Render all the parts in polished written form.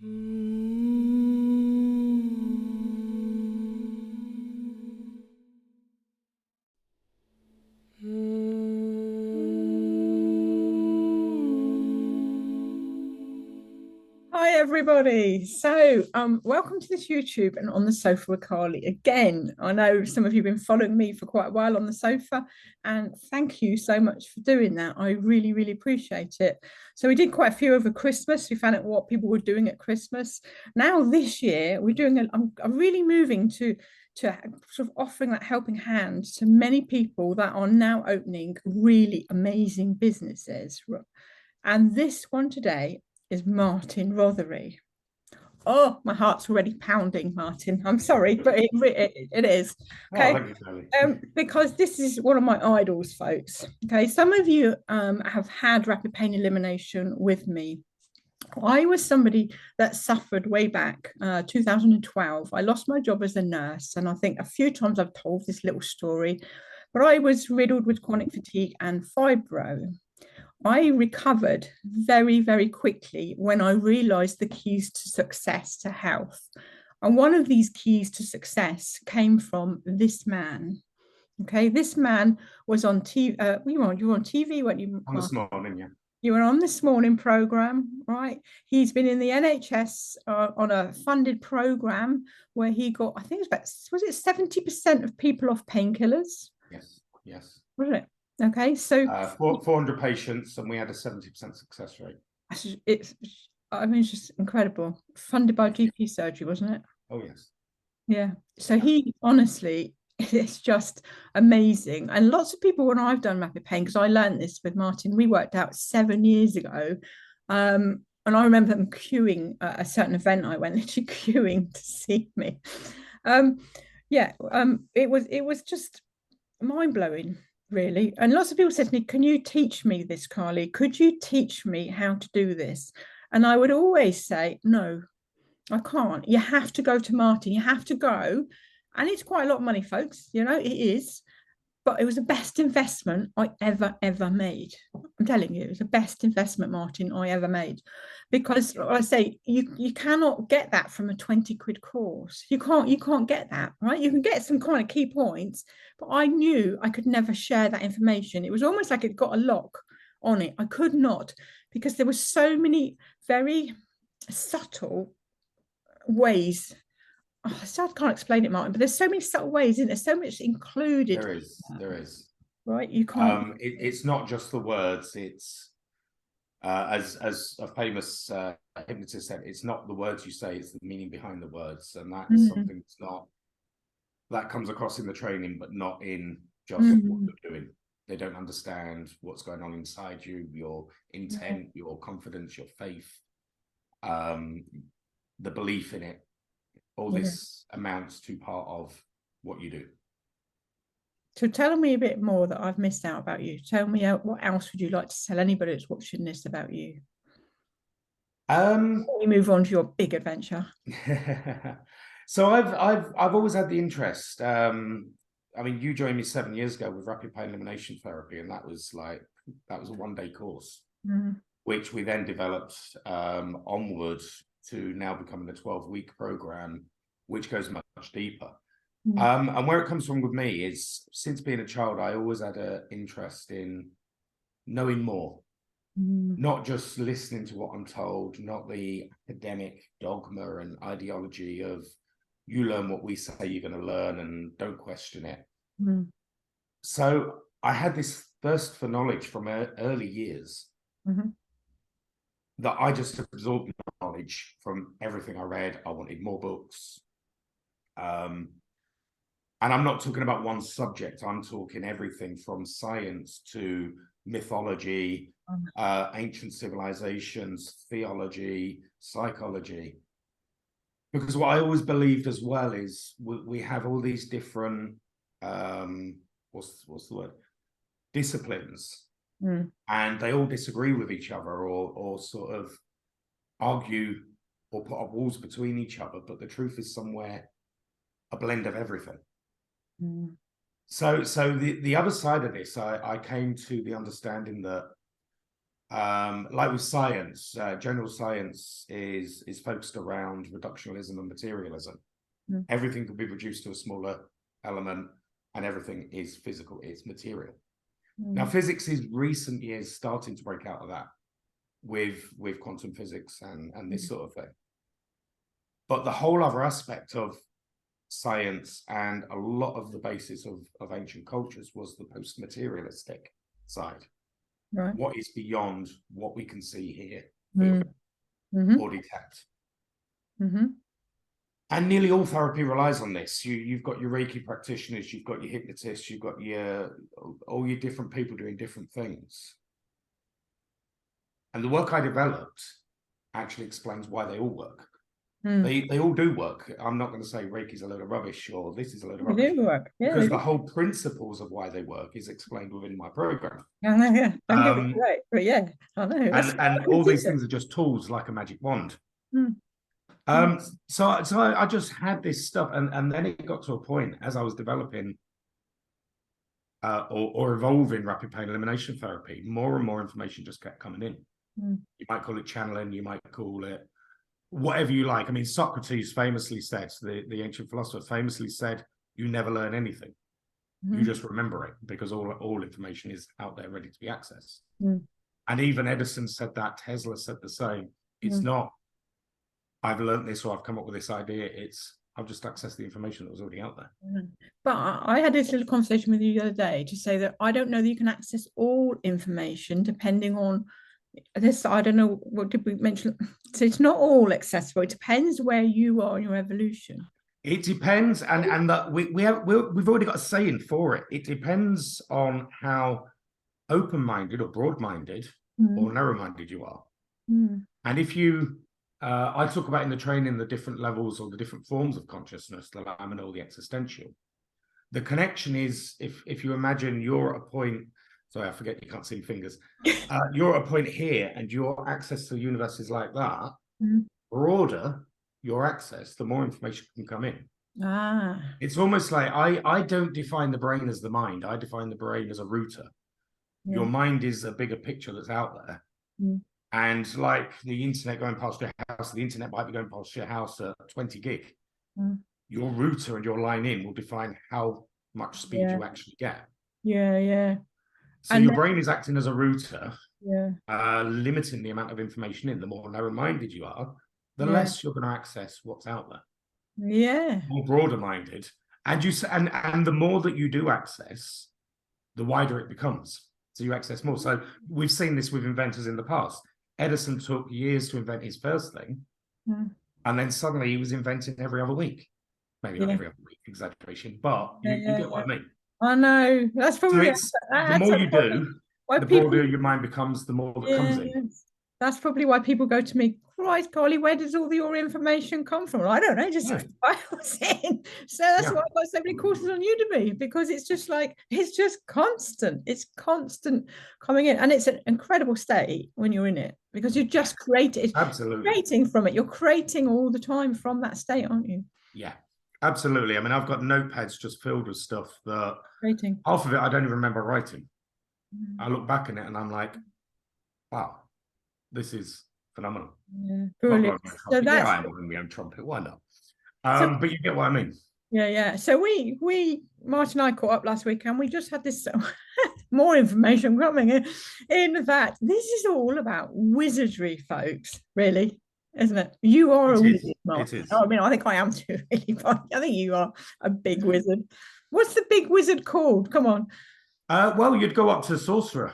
Hi everybody. Welcome to this YouTube and on the sofa with Carly again. I know some of you have been following me for quite a while on the sofa, and thank you so much for doing that. I really, really appreciate it. So we did quite a few over Christmas. We found out what people were doing at Christmas. Now this year we're doing. I'm really moving to sort of offering that helping hand to many people that are now opening really amazing businesses. And this one today is Martin Rothery. Oh, my heart's already pounding, Martin. I'm sorry, but it is. Oh, Okay. thank you, Sally. Because this is one of my idols, folks. Okay. Some of you have had rapid pain elimination with me. I was somebody that suffered way back 2012. I lost my job as a nurse, and I think a few times I've told this little story, but I was riddled with chronic fatigue and fibro. I recovered very, very quickly when I realized the keys to success to health. And one of these keys to success came from this man. Okay, this man was on TV. You were on TV, weren't you, On this Martin? morning, yeah. You were on this morning program, right? He's been in the NHS on a funded program where he got, I think it was about, was it 70% of people off painkillers? Yes, yes. Was it? Okay, so 400 patients, and we had a 70% success rate. it's, I mean, it's just incredible. Funded by Yes. GP surgery, wasn't it? Oh, yes. Yeah. So he honestly, it's just amazing. And lots of people, when I've done rapid pain, because I learned this with Martin, we worked out 7 years ago. And I remember them queuing at a certain event I went, literally queuing to see me. Um, it was just mind blowing, really. And lots of people said to me, "Can you teach me this, Carly? Could you teach me how to do this?" And I would always say, "No, I can't. You have to go to Martin. You have to go." And it's quite a lot of money, folks. You know, it is. But it was the best investment I ever made. I'm telling you, it was the best investment, Martin, I ever made. Because like I say, you cannot get that from a 20 quid course. You can't get that, right? You can get some kind of key points, but I knew I could never share that information. It was almost like it got a lock on it. I could not, because there were so many very subtle ways. Oh, I can't explain it, Martin, but there's so many subtle ways, isn't there? So much included. There is. Right? You can't. It's not just the words. It's as a famous hypnotist said, it's not the words you say, it's the meaning behind the words, and that's something that's not that comes across in the training, but not in just what you're doing. They don't understand what's going on inside you, your intent, your confidence, your faith, the belief in it. All this amounts to part of what you do. So tell me a bit more that I've missed out about you. Tell me what else would you like to tell anybody that's watching this about you? Before we move on to your big adventure. So I've always had the interest. I mean, you joined me 7 years ago with rapid pain elimination therapy, and that was a one-day course, which we then developed onward to now becoming a 12-week program, which goes much deeper. And where it comes from with me is, since being a child, I always had an interest in knowing more, not just listening to what I'm told, not the academic dogma and ideology of you learn what we say you're going to learn and don't question it. So I had this thirst for knowledge from early years that I just absorbed knowledge from everything I read. I wanted more books. And I'm not talking about one subject. I'm talking everything from science to mythology, ancient civilizations, theology, psychology. Because what I always believed as well is we have all these different, what's the word? Disciplines. And they all disagree with each other or sort of argue or put up walls between each other. But the truth is somewhere a blend of everything. So the other side of this, I came to the understanding that Like with science, general science is focused around reductionism and materialism. Everything can be reduced to a smaller element, and everything is physical, it's material. Now, physics is recent years starting to break out of that with quantum physics and this sort of thing. But the whole other aspect of science and a lot of the basis of ancient cultures was the post-materialistic side. Right. What is beyond what we can see here, or detect. And nearly all therapy relies on this. You've got your Reiki practitioners, you've got your hypnotists, you've got all your different people doing different things. And the work I developed actually explains why they all work. They all do work. I'm not going to say Reiki's a load of rubbish or this is a load of rubbish. They do work. Yeah, because the whole principles of why they work is explained within my program. I know, yeah. Don't get me right, but yeah, I know. And all these things are just tools like a magic wand. So I just had this stuff, and then it got to a point as I was developing or evolving rapid pain elimination therapy, more and more information just kept coming in. You might call it channeling, you might call it whatever you like. I mean, Socrates famously said, the ancient philosopher famously said, you never learn anything. You just remember it, because all information is out there ready to be accessed. And even Edison said that, Tesla said the same. It's not, I've learned this or I've come up with this idea. It's, I've just accessed the information that was already out there. But I had this little conversation with you the other day to say that I don't know that you can access all information depending on this. I don't know, what did we mention? So it's not all accessible. It depends where you are in your evolution. It depends, and that we've already got a saying for it. It depends on how open-minded or broad-minded or narrow-minded you are. And if you, I talk about in the training the different levels or the different forms of consciousness, the liminal, the existential. The connection is, if you imagine you're at a point, sorry, I forget you can't see fingers. You're at a point here, and your access to the universe is like that. Broader your access, the more information can come in. It's almost like I don't define the brain as the mind. I define the brain as a router. Your mind is a bigger picture that's out there. And like the internet going past your house, the internet might be going past your house at 20 gig. Your router and your line in will define how much speed you actually get. So and your brain is acting as a router, limiting the amount of information in. The more narrow-minded you are, the less you're going to access what's out there. More broader-minded. And the more that you do access, the wider it becomes. So you access more. So we've seen this with inventors in the past. Edison took years to invent his first thing. And then suddenly he was inventing every other week. Maybe not every other week, exaggeration, but you get what I mean. I know. That's probably the more you do, the broader your mind becomes, the more that comes in. That's probably why people go to me, Christ, Golly, where does all your information come from? I don't know, just files in. So that's why I've got so many courses on Udemy, because it's just like, it's just constant. It's constant coming in. And it's an incredible state when you're in it, because you just create it. Absolutely. Creating from it. You're creating all the time from that state, aren't you? Yeah, absolutely. I mean, I've got notepads just filled with stuff that half of it I don't even remember writing. I look back in it and I'm like, wow, this is phenomenal. Brilliant. So that's, I'm holding my own trumpet. Why not? But you get what I mean. So we Martin and I caught up last week, and we just had this more information coming in fact, this is all about wizardry, folks, really, isn't it? You are a wizard, Martin. I mean, I think I am too, really, but I think you are a big wizard. What's the big wizard called? Come on. Well, you'd go up to sorcerer.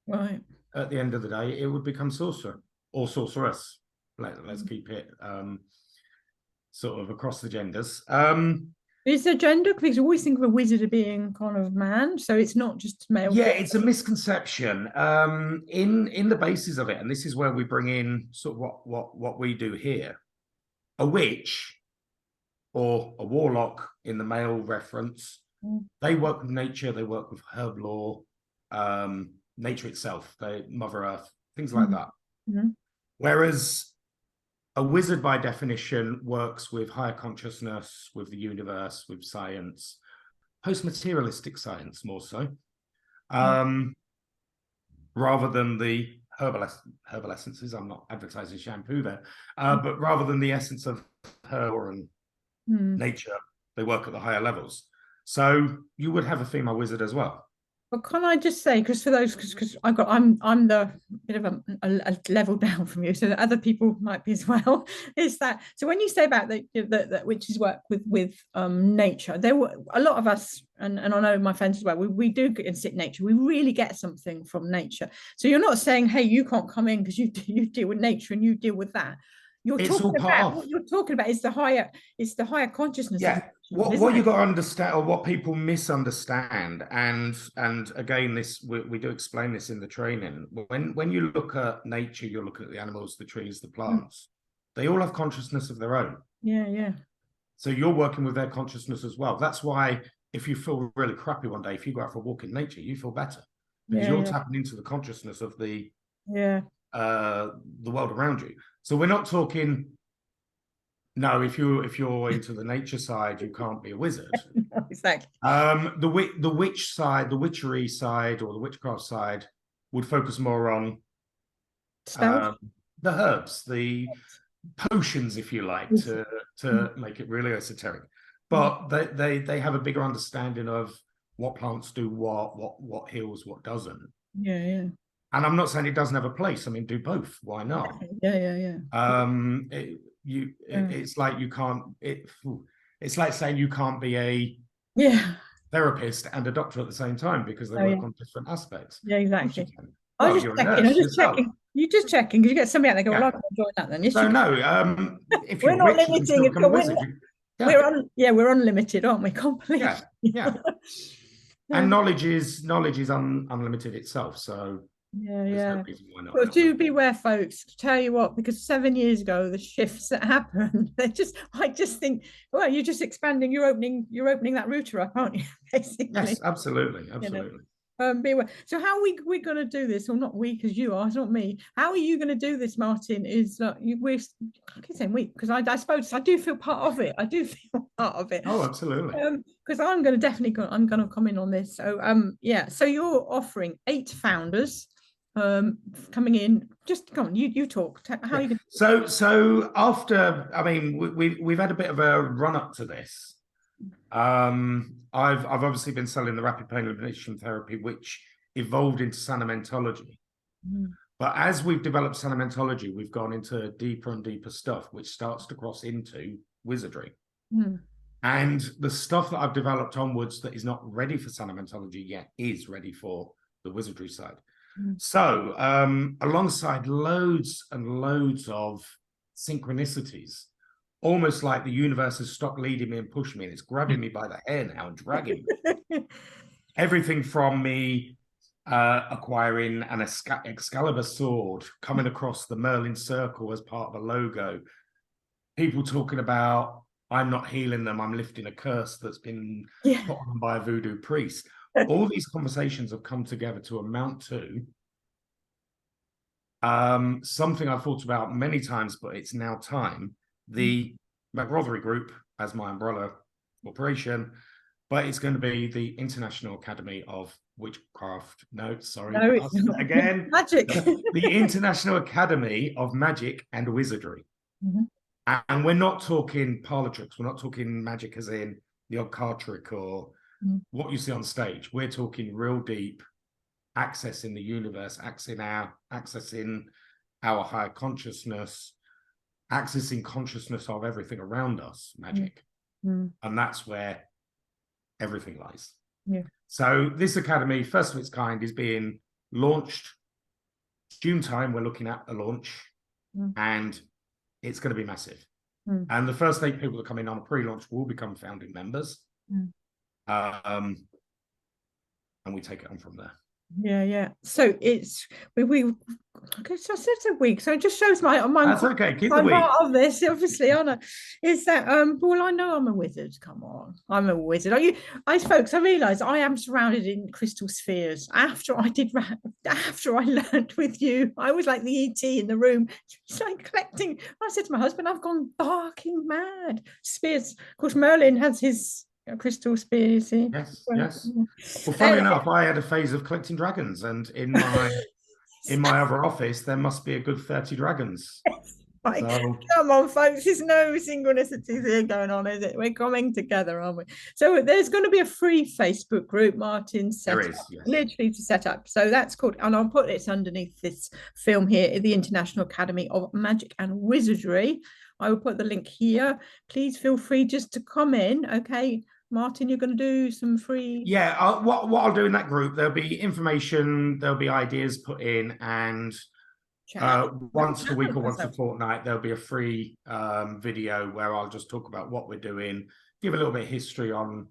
Right. At the end of the day, it would become sorcerer or sorceress. Let's keep it sort of across the genders. Is there gender? Because I always think of a wizard as being kind of man, so it's not just male. Yeah, it's a misconception in the basis of it, and this is where we bring in sort of what we do here. A witch or a warlock in the male reference, they work with nature, they work with herb lore, nature itself, Mother Earth, things like that. Whereas a wizard, by definition, works with higher consciousness, with the universe, with science, post-materialistic science more so, rather than the herbal essences. I'm not advertising shampoo there, but rather than the essence of herb and nature, they work at the higher levels. So you would have a female wizard as well. But can I just say, because for those, because I'm the bit of a level down from you, so that other people might be as well. Is that so? When you say about that witches work with nature, there were a lot of us, and I know my friends as well. We do sit nature. We really get something from nature. So you're not saying, hey, you can't come in because you deal with nature and you deal with that. It's all part of what you're talking about is the higher consciousness. Yeah. What you got to understand, or what people misunderstand, and again, this we do explain this in the training. When you look at nature, you're looking at the animals, the trees, the plants. They all have consciousness of their own. Yeah, yeah. So you're working with their consciousness as well. That's why if you feel really crappy one day, if you go out for a walk in nature, you feel better because you're tapping into the consciousness of the world around you. So we're not talking. No, if you're into the nature side, you can't be a wizard. No, exactly. The witch side, the witchery side, or the witchcraft side would focus more on the herbs, the potions, if you like, to make it really esoteric. But they have a bigger understanding of what plants do, what heals, what doesn't. Yeah, yeah. And I'm not saying it doesn't have a place. I mean, do both. Why not? Yeah. It's like you can't. It's like saying you can't be a therapist and a doctor at the same time because they work on different aspects. Yeah, exactly. Well, you're a nurse yourself. You're just checking because you get somebody out there go, well, I can enjoy that then. Yes, so no, if we're you're not rich, limiting. you can wizard. We're unlimited, aren't we? Completely. Yeah. And knowledge is unlimited itself. So no reason why not. But do beware, folks. Tell you what, because 7 years ago, the shifts that happened, I just think, well, you're just expanding, you're opening that router up, aren't you? Basically. Yes, absolutely. You know? Beware. So how are we going to do this? Or not we, because you are, it's not me. How are you going to do this, Martin? Is I keep saying we, because I suppose I do feel part of it. I do feel part of it. Oh, absolutely. Because I'm going to come in on this. So so you're offering 8 founders coming in. Just come on, you talk. How are you going so after, I mean, we've had a bit of a run up to this. I've obviously been selling the rapid pain elimination therapy, which evolved into sanimentology. But as we've developed sanimentology, we've gone into deeper and deeper stuff, which starts to cross into wizardry. And the stuff that I've developed onwards that is not ready for sanimentology yet is ready for the wizardry side. So alongside loads and loads of synchronicities, almost like the universe has stopped leading me and pushing me, and it's grabbing me by the hair now and dragging me. Everything from me acquiring an Excalibur sword, coming across the Merlin circle as part of a logo, people talking about, I'm not healing them, I'm lifting a curse that's been put on by a voodoo priest. All these conversations have come together to amount to something I've thought about many times, but it's now time. The Rothery Group as my umbrella corporation, but it's going to be the International Academy of Witchcraft. Again. Magic. The International Academy of Magic and Wizardry. And we're not talking parlor tricks. We're not talking magic as in the odd card trick or what you see on stage. We're talking real deep accessing the universe, accessing our higher consciousness, accessing consciousness of everything around us, magic. And that's where everything lies. So this academy, first of its kind, is being launched June time. We're looking at a launch and it's going to be massive. And the first 8 people that come in on a pre-launch will become founding members. And we take it on from there. So it's okay, so I said a week, so it just shows my that's okay, keep the week. Part of this, obviously, Anna, is that well, I know I'm a wizard. Come on, I'm a wizard. Are you? Folks, I realise I am surrounded in crystal spheres. After I learned with you, I was like the ET in the room, just like collecting. I said to my husband, I've gone barking mad. Spheres. Of course, Merlin has his crystal spears. Yes. Well, funny enough, I had a phase of collecting dragons, and in my in my other office, there must be a good 30 dragons. Like, So come on, folks, there's no synchronicities here going on, is it? We're coming together, aren't we? So there's going to be a free Facebook group Martin set there up, is, yes. literally to set up. So that's called, and I'll put it underneath this film here, the International Academy of Magic and Wizardry. I will put the link here. Please feel free just to come in, okay? Martin, you're going to do some free. Yeah, what I'll do in that group, there'll be information, there'll be ideas put in, and once a week or once a fortnight, there'll be a free video where I'll just talk about what we're doing, give a little bit of history on.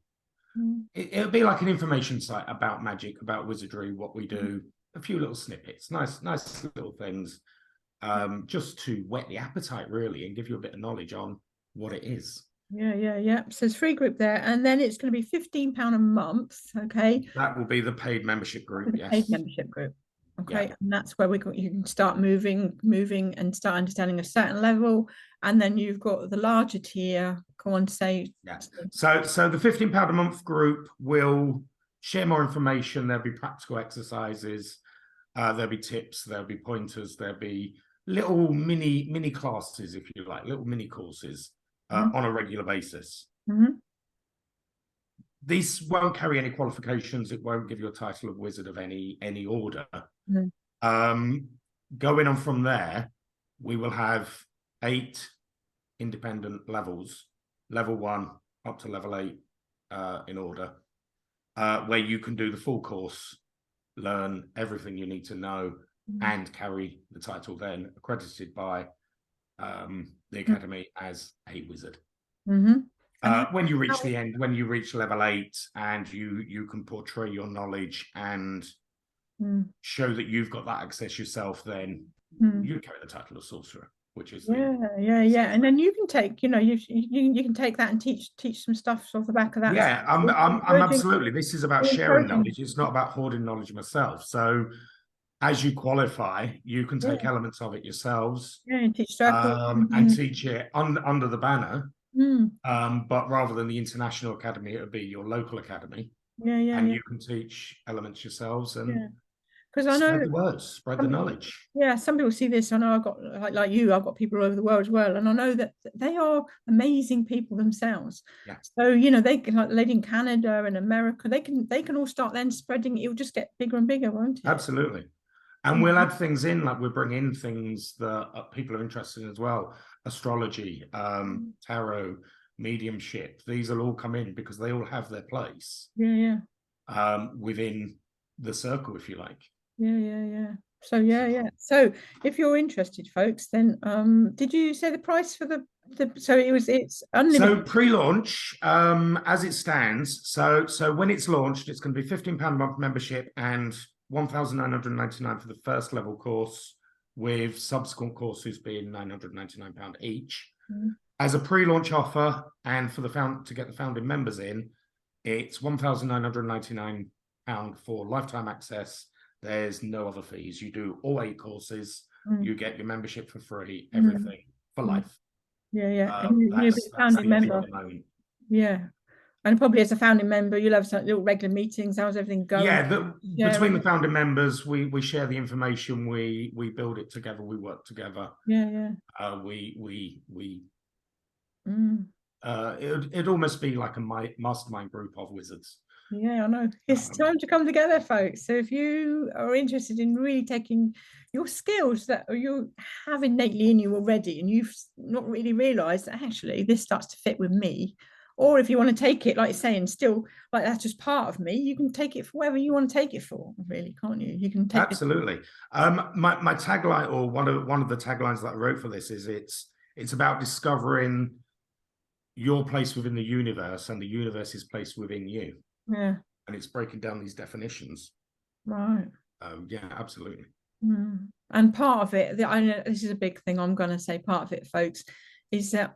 It'll be like an information site about magic, about wizardry, what we do, a few little snippets, nice little things, just to whet the appetite really and give you a bit of knowledge on what it is. Yeah. So it's free group there, and then it's going to be £15 a month. Okay, that will be the paid membership group. Yes, paid membership group. Okay, yeah. And that's where you can start moving and start understanding a certain level, and then you've got the larger tier. Go on, say. Yeah. So the £15 a month group will share more information. There'll be practical exercises. There'll be tips. There'll be pointers. There'll be little mini classes, if you like, little mini courses on a regular basis. These won't carry any qualifications. It won't give you a title of wizard of any order. Going on from there, we will have 8 independent levels, level 1 up to level 8 in order, where you can do the full course, learn everything you need to know, and carry the title then accredited by the Academy as a wizard. When you reach the end, when you reach level 8 and you can portray your knowledge and show that you've got that access yourself, then you carry the title of sorcerer, which is and then you can take, you can take that and teach some stuff off the back of that. Yeah, I'm absolutely. This is about sharing knowledge. It's not about hoarding knowledge myself. So as you qualify, you can take elements of it yourselves, and teach circles, and teach it under the banner. But rather than the International Academy, it would be your local academy. And you can teach elements yourselves and because I know spread the words, spread the knowledge. Yeah, some people see this. I know I've got like you, I've got people all over the world as well, and I know that they are amazing people themselves. Yeah. So they can, like the lady in Canada and America, they can all start then spreading. It'll just get bigger and bigger, won't it? Absolutely. And we'll add things in, like we'll bring in things that people are interested in as well. Astrology, tarot, mediumship. These will all come in because they all have their place. Within the circle, if you like. So So if you're interested, folks, then did you say the price for the so it's unlimited? So pre-launch, as it stands, so when it's launched, it's going to be £15 a month membership and £1,999 for the first level course, with subsequent courses being £999 each. As a pre-launch offer, and for to get the founding members in, it's £1,999 for lifetime access. There's no other fees. You do all 8 courses. You get your membership for free, everything for life. And you'll be a founding member. And probably as a founding member, you'll have some little regular meetings. How's everything going? Between the founding members, we share the information. We build it together. We work together. It'd almost be like a mastermind group of wizards. I know. It's time to come together, folks. So if you are interested in really taking your skills that you have innately in you already, and you've not really realized that actually this starts to fit with me, or if you want to take it, like saying, still like that's just part of me, you can take it for whatever you want to take it for, really, can't you? You can take absolutely. My tagline, or one of the taglines that I wrote for this, is it's about discovering your place within the universe and the universe's place within you. And it's breaking down these definitions. Absolutely. And part of it, I know this is a big thing, I'm going to say part of it, folks, is that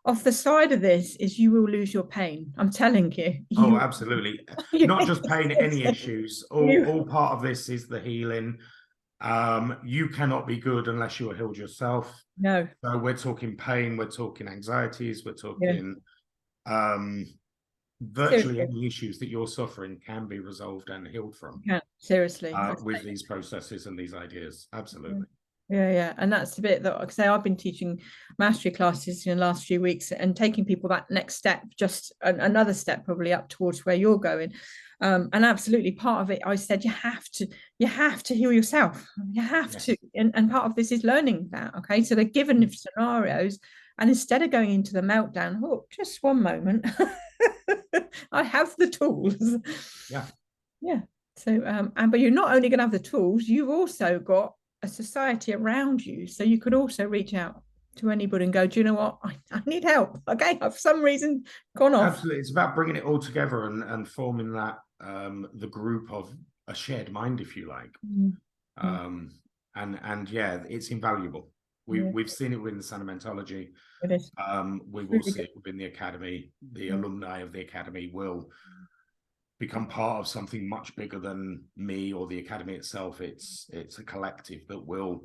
off the side of this is you will lose your pain. I'm telling you. Absolutely. Not just pain, any issues. All part of this is the healing. You cannot be good unless you are healed yourself. No. So we're talking pain, we're talking anxieties, we're talking virtually Seriously. any issues that you're suffering can be resolved and healed from Yeah, seriously. with these processes and these ideas. Absolutely. Yeah, and that's the bit that, like I say, I've been teaching mastery classes in the last few weeks and taking people that next step, just another step probably up towards where you're going. And absolutely, part of it, I said, you have to heal yourself. You have to, and part of this is learning that. Okay, so they're given scenarios, and instead of going into the meltdown, oh, just one moment, I have the tools. Yeah. So, but you're not only going to have the tools, you've also got a society around you. So you could also reach out to anybody and go, do you know what? I need help. Okay. I've for some reason gone off. Absolutely. It's about bringing it all together and forming that, the group of a shared mind, if you like. And yeah, it's invaluable. We've seen it within sanamentology. We will see it within the academy. The alumni of the academy will become part of something much bigger than me or the academy itself. It's a collective that will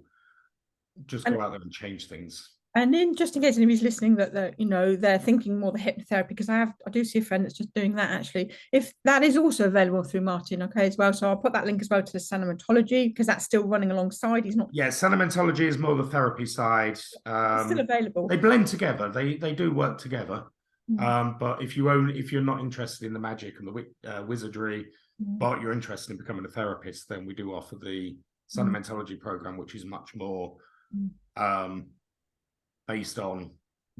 just go out there and change things. And then, just in case anybody's listening that they're thinking more the hypnotherapy, because I do see a friend that's just doing that actually. If that is also available through Martin, okay, as well. So I'll put that link as well to the sanamentology, because that's still running alongside. He's not. Yeah, sanamentology is more the therapy side. It's still available. They blend together. They do work together. But if you're not interested in the magic and the wizardry, but you're interested in becoming a therapist, then we do offer the sanamentology program, which is much more based on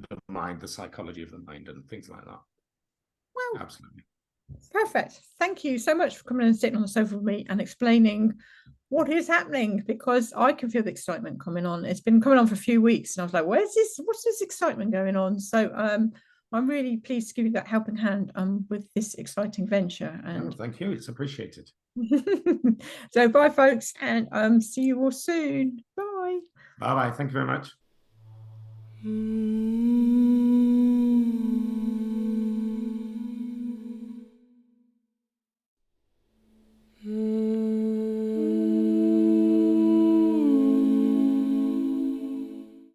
the mind, the psychology of the mind, and things like that. Well, absolutely. Perfect. Thank you so much for coming and sitting on the sofa with me and explaining what is happening, because I can feel the excitement coming on. It's been coming on for a few weeks and I was like, what's this excitement going on? So I'm really pleased to give you that helping hand with this exciting venture. And thank you. It's appreciated. So bye folks, and see you all soon. Bye. Bye. Thank you very much.